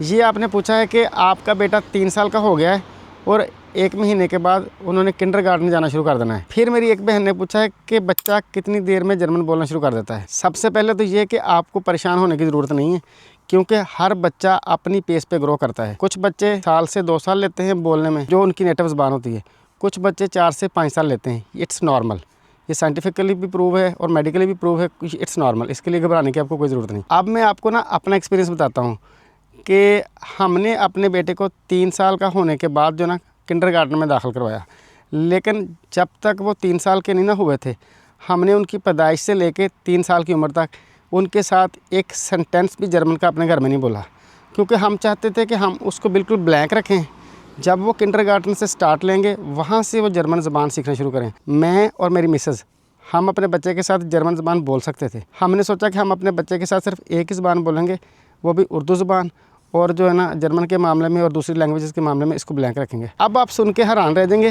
ये आपने पूछा है कि आपका बेटा 3 साल का हो गया है और 1 महीने के बाद उन्होंने किंडरगार्टन जाना शुरू कर देना है। फिर मेरी एक बहन ने पूछा है कि बच्चा कितनी देर में जर्मन बोलना शुरू कर देता है। सबसे पहले तो ये कि आपको परेशान होने की ज़रूरत नहीं है, क्योंकि हर बच्चा अपनी पेस पे ग्रो करता है। कुछ बच्चे साल से 2 साल लेते हैं बोलने में, जो उनकी नेटिव ज़बान होती है। कुछ बच्चे 4 से 5 साल लेते हैं। It's normal. ये साइंटिफिकली भी प्रूव है और मेडिकली भी प्रूव है। It's normal. इसके लिए घबराने की आपको कोई ज़रूरत नहीं। अब मैं आपको ना अपना एक्सपीरियंस बताता हूँ कि हमने अपने बेटे को 3 साल का होने के बाद जो ना किंडरगार्टन में दाखिल करवाया, लेकिन जब तक वो 3 साल के नहीं ना हुए थे, हमने उनकी पैदाइश से लेके 3 साल की उम्र तक उनके साथ एक सेंटेंस भी जर्मन का अपने घर में नहीं बोला, क्योंकि हम चाहते थे कि हम उसको बिल्कुल ब्लैंक रखें। जब वो किंडरगार्टन से स्टार्ट लेंगे, वहाँ से वो जर्मन ज़बान सीखना शुरू करें। मैं और मेरी मिसेज़, हम अपने बच्चे के साथ जर्मन ज़बान बोल सकते थे। हमने सोचा कि हम अपने बच्चे के साथ सिर्फ एक ही ज़बान बोलेंगे, वो भी उर्दू ज़बान, और जो है ना जर्मन के मामले में और दूसरी लैंग्वेजेस के मामले में इसको ब्लैंक रखेंगे। अब आप सुन के हैरान रह जाएंगे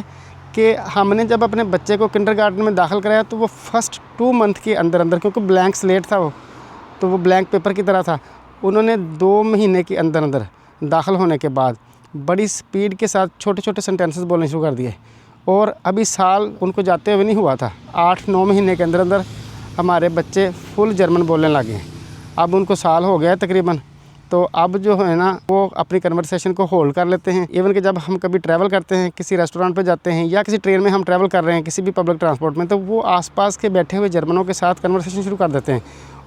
कि हमने जब अपने बच्चे को किंडरगार्टन में दाखिल कराया तो वो फर्स्ट 2 मंथ के अंदर अंदर, क्योंकि ब्लैंक स्लेट था वो, तो वो ब्लैंक पेपर की तरह था, उन्होंने 2 महीने के अंदर अंदर दाखिल होने के बाद बड़ी स्पीड के साथ छोटे छोटे सेंटेंसेस बोलने शुरू कर दिए। और अभी साल उनको जाते हुए नहीं हुआ था, 8-9 महीने के अंदर अंदर हमारे बच्चे फुल जर्मन बोलने लगे हैं। अब उनको साल हो गया है तकरीबन, तो अब जो है ना वो अपनी कन्वर्सेशन को होल्ड कर लेते हैं। इवन कि जब हम कभी ट्रैवल करते हैं, किसी रेस्टोरेंट पे जाते हैं या किसी ट्रेन में हम ट्रैवल कर रहे हैं, किसी भी पब्लिक ट्रांसपोर्ट में, तो वो आसपास के बैठे हुए जर्मनों के साथ कन्वर्सेशन शुरू कर देते हैं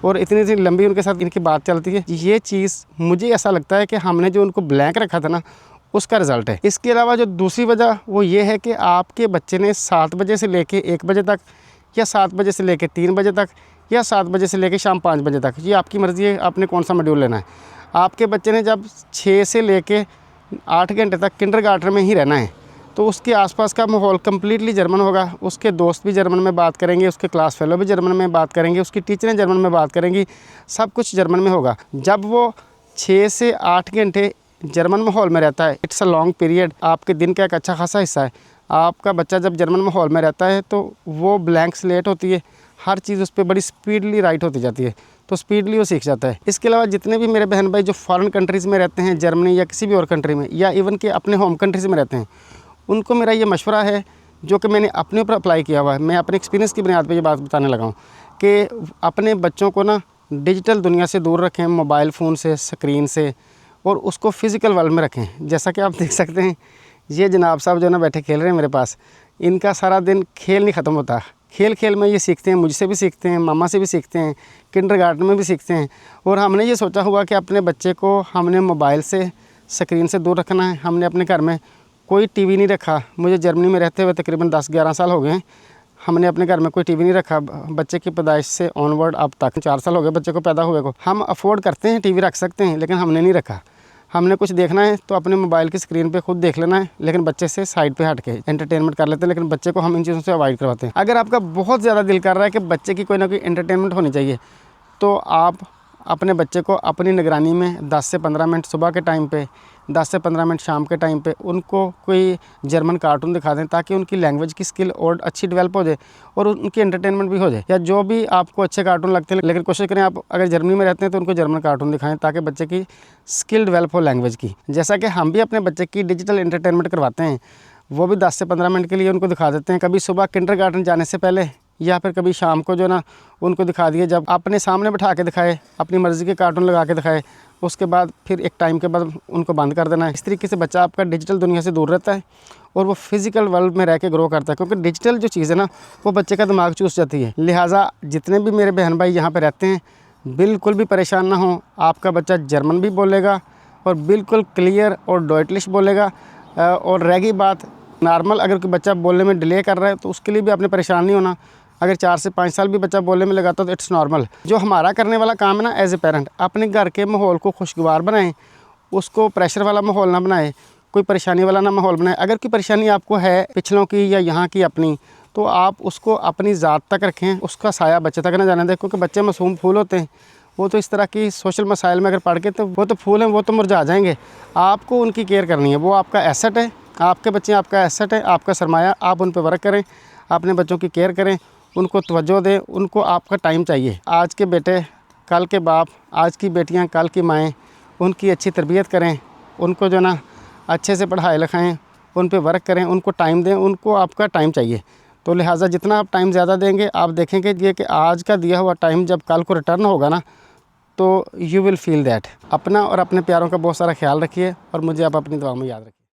और इतनी लंबी उनके साथ इनकी बात चलती है। ये चीज़ मुझे ऐसा लगता है कि हमने जो उनको ब्लैंक रखा था ना, उसका रिज़ल्ट है। इसके अलावा जो दूसरी वजह वो ये है कि आपके बच्चे ने 7 बजे से लेके 1 बजे तक, या 7 बजे से लेके 3 बजे तक, या 7 बजे से लेके शाम 5 बजे तक, ये आपकी मर्ज़ी है आपने कौन सा मॉड्यूल लेना है। आपके बच्चे ने जब 6 से लेके 8 घंटे तक किंडरगार्टन में ही रहना है, तो उसके आसपास का माहौल कम्प्लीटली जर्मन होगा। उसके दोस्त भी जर्मन में बात करेंगे, उसके क्लास फेलो भी जर्मन में बात करेंगे, उसकी टीचरें जर्मन में बात करेंगी, सब कुछ जर्मन में होगा। जब वो 6 से 8 घंटे जर्मन माहौल में रहता है, इट्स अ लॉन्ग पीरियड, आपके दिन का एक अच्छा खासा हिस्सा है। आपका बच्चा जब जर्मन माहौल में रहता है तो वो ब्लैंक स्लेट होती है, हर चीज़ उस पर बड़ी स्पीडली राइट होती जाती है, तो स्पीडली वो सीख जाता है। इसके अलावा जितने भी मेरे बहन भाई जो फॉरेन कंट्रीज़ में रहते हैं, जर्मनी या किसी भी और कंट्री में, या इवन के अपने होम कंट्रीज़ में रहते हैं, उनको मेरा ये मशवरा है जो कि मैंने अपने ऊपर अप्लाई किया हुआ है। मैं अपने एक्सपीरियंस की बुनियाद पर ये बात बताने लगा हूँ कि अपने बच्चों को ना डिजिटल दुनिया से दूर रखें, मोबाइल फ़ोन से, स्क्रीन से, और उसको फ़िज़िकल वर्ल्ड में रखें। जैसा कि आप देख सकते हैं, ये जनाब साहब जो ना बैठे खेल रहे हैं मेरे पास, इनका सारा दिन खेल नहीं ख़त्म होता। खेल खेल में ये सीखते हैं, मुझसे भी सीखते हैं, मामा से भी सीखते हैं, किंडरगार्टन में भी सीखते हैं। और हमने ये सोचा हुआ कि अपने बच्चे को हमने मोबाइल से, स्क्रीन से दूर रखना है। हमने अपने घर में कोई टीवी नहीं रखा। मुझे जर्मनी में रहते हुए तकरीबन 10-11 साल हो गए हैं, हमने अपने घर में कोई टीवी नहीं रखा। बच्चे की पैदाइश से ऑनवर्ड अब तक 4 साल हो गए बच्चे को पैदा हुए को। हम अफोर्ड करते हैं, टीवी रख सकते हैं, लेकिन हमने नहीं रखा। हमने कुछ देखना है तो अपने मोबाइल की स्क्रीन पे खुद देख लेना है, लेकिन बच्चे से साइड पे हट के एंटरटेनमेंट कर लेते हैं, लेकिन बच्चे को हम इन चीज़ों से अवॉइड करवाते हैं। अगर आपका बहुत ज़्यादा दिल कर रहा है कि बच्चे की कोई ना कोई एंटरटेनमेंट होनी चाहिए, तो आप अपने बच्चे को अपनी निगरानी में 10 से 15 मिनट सुबह के टाइम पे, 10 से 15 मिनट शाम के टाइम पे उनको कोई जर्मन कार्टून दिखा दें, ताकि उनकी लैंग्वेज की स्किल और अच्छी डेवलप हो जाए और उनकी एंटरटेनमेंट भी हो जाए। या जो भी आपको अच्छे कार्टून लगते हैं, लेकिन कोशिश करें आप अगर जर्मनी में रहते हैं तो उनको जर्मन कार्टून दिखाएं, ताकि बच्चे की स्किल डेवलप हो लैंग्वेज की। जैसा कि हम भी अपने बच्चे की डिजिटल एंटरटेनमेंट करवाते हैं, वो भी 10 से 15 मिनट के लिए उनको दिखा देते हैं, कभी सुबह किंडरगार्टन जाने से पहले, या फिर कभी शाम को जो ना उनको दिखा दिए। जब अपने सामने बिठा के दिखाए, अपनी मर्ज़ी के कार्टून लगा के दिखाए, उसके बाद फिर एक टाइम के बाद उनको बंद कर देना है। इस तरीके से बच्चा आपका डिजिटल दुनिया से दूर रहता है और वो फिज़िकल वर्ल्ड में रह के ग्रो करता है, क्योंकि डिजिटल जो चीज़ है ना, वो बच्चे का दिमाग चूस जाती है। लिहाजा जितने भी मेरे बहन भाई यहाँ पर रहते हैं, बिल्कुल भी परेशान ना हो। आपका बच्चा जर्मन भी बोलेगा और बिल्कुल क्लियर और डॉयटलिश बोलेगा। और रह गई बात नॉर्मल, अगर कोई बच्चा बोलने में डिले कर रहा है तो उसके लिए भी आपने परेशान नहीं होना। अगर 4 से 5 साल भी बच्चा बोलने में लगाता तो इट्स नॉर्मल। जो हमारा करने वाला काम है ना, एज ए पेरेंट, अपने घर के माहौल को खुशगवार बनाएं, उसको प्रेशर वाला माहौल ना बनाएं, कोई परेशानी वाला ना माहौल बनाएं। अगर कोई परेशानी आपको है पिछलों की या यहाँ की अपनी, तो आप उसको अपनी ज़ात तक रखें, उसका साया बच्चे तक ना जाने दें, क्योंकि बच्चे मासूम फूल होते हैं। वो तो इस तरह की सोशल मसाइल में अगर पढ़ के, तो वो तो फूल हैं, वो तो मुरझा जाएंगे। आपको उनकी केयर करनी है, वो आपका एसेट है। आपके बच्चे आपका एसेट है, आपका सरमाया। आप उन पर वर्क करें, अपने बच्चों की केयर करें, उनको तवज्जो दें, उनको आपका टाइम चाहिए। आज के बेटे कल के बाप, आज की बेटियां कल की माएँ, उनकी अच्छी तरबियत करें, उनको जो ना अच्छे से पढ़ाई लिखाएं, उन पे वर्क करें, उनको टाइम दें। उनको आपका टाइम चाहिए, तो लिहाजा जितना आप टाइम ज़्यादा देंगे, आप देखेंगे ये कि आज का दिया हुआ टाइम जब कल को रिटर्न होगा ना, तो यू विल फील दैट। अपना और अपने प्यारों का बहुत सारा ख्याल रखिए और मुझे आप अपनी दुआ में याद रखिए।